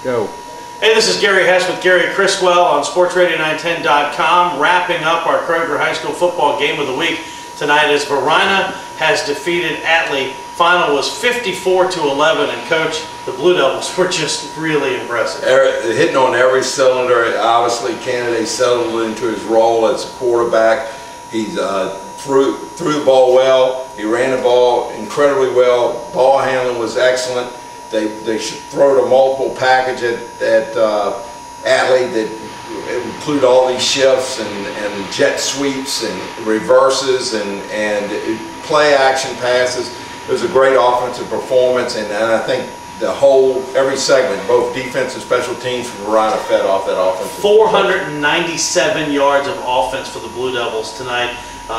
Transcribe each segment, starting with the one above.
Go. Hey, this is Gary Hess with Gary Criswell on SportsRadio910.com, wrapping up our Kroger High School football game of the week tonight as Varina has defeated Atlee. Final was 54-11, and Coach, the Blue Devils were just really impressive. Hitting on every cylinder. Obviously, Kennedy settled into his role as a quarterback. He threw the ball well. He ran the ball incredibly well. Ball handling was excellent. They should throw a multiple package at Atlee that include all these shifts and jet sweeps and reverses and play action passes. It was a great offensive performance, and I think every segment, both defense and special teams from Varina fed off that offense. 497 yards of offense for the Blue Devils tonight.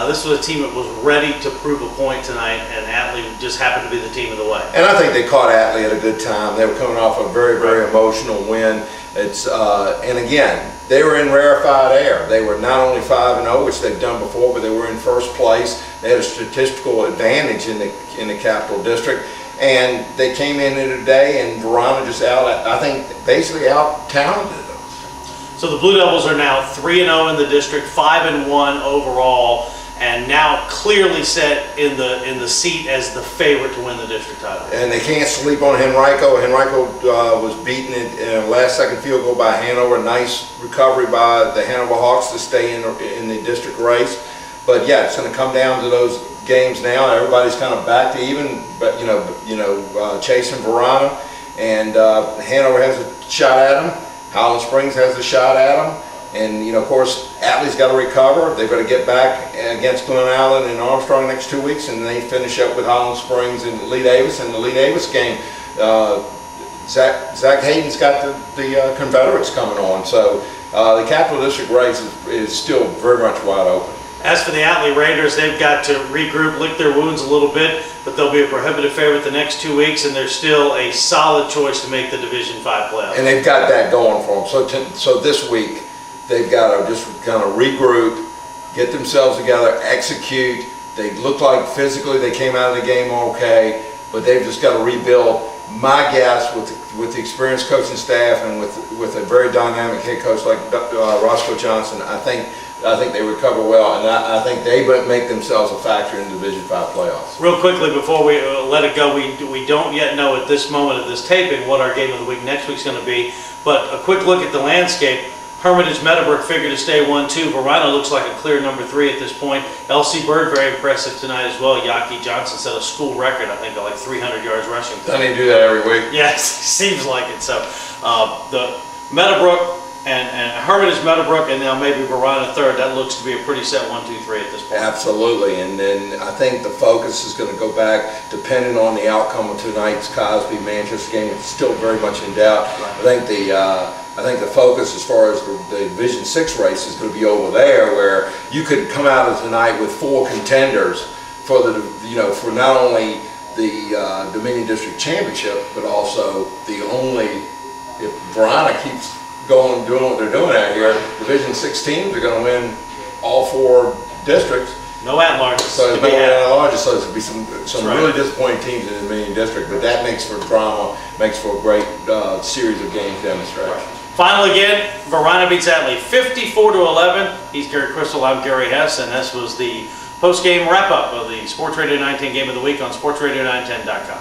This was a team that was ready to prove a point tonight, and Atlee just happened to be the team of the way. And I think they caught Atlee at a good time. They were coming off a very, very emotional win. And again, they were in rarefied air. They were not only 5-0, which they've done before, but they were in first place. They had a statistical advantage in the Capital District. And they came in today, and Varina just basically out-talented them. So the Blue Devils are now 3-0 in the district, 5-1 overall, and now clearly set in the seat as the favorite to win the district title. And they can't sleep on Henrico. Henrico was beaten in a last-second field goal by Hanover. Nice recovery by the Hanover Hawks to stay in the district race. But yeah, it's going to come down to those games now. Everybody's kind of back to even, but chasing Varina, and Hanover has a shot at them. Highland Springs has a shot at them, and of course Atlee's got to recover. They've got to get back against Glen Allen and Armstrong next 2 weeks, and they finish up with Highland Springs and Lee Davis. In the Lee Davis game, Zach Hayden's got the Confederates coming on, so the Capital District race is still very much wide open. As for the Atlee Raiders, they've got to regroup, lick their wounds a little bit, but they'll be a prohibitive favorite the next 2 weeks, and they're still a solid choice to make the Division V playoffs. And they've got that going for them. So this week, they've got to just kind of regroup, get themselves together, execute. They look like physically they came out of the game okay, but they've just got to rebuild. My guess, with the experienced coaching staff and with a very dynamic head coach like Roscoe Johnson, I think they recover well, and I think they make themselves a factor in the Division V playoffs. Real quickly before we let it go, we don't yet know at this moment of this taping what our game of the week next week's going to be, but a quick look at the landscape. Hermitage Meadowbrook figured to stay 1-2. Varina looks like a clear number 3 at this point. LC Bird very impressive tonight as well. Yaki Johnson set a school record, I think, of like 300 yards rushing. Doesn't he do that every week? Yes, seems like it. So the Meadowbrook and Hermitage Meadowbrook, and now maybe Varina third. That looks to be a pretty set 1-2-3 at this point. Absolutely, and then I think the focus is going to go back, depending on the outcome of tonight's Cosby-Manchester game. It's still very much in doubt. Right. I think the focus as far as the Division VI race is going to be over there, where you could come out of tonight with 4 contenders for for not only the Dominion District Championship, but also if Varina keeps doing what they're doing out here, Division 6 teams are going to win all 4 districts. No at-larges. So there's no at-larges, so there'll be some right. really disappointing teams in the Dominion District, but that makes for drama, makes for a great series of games down the stretch. Right. Final again, Varina beats Atlee 54-11. He's Gary Criswell, I'm Gary Hess, and this was the post-game wrap-up of the Sports Radio 910 Game of the Week on SportsRadio910.com.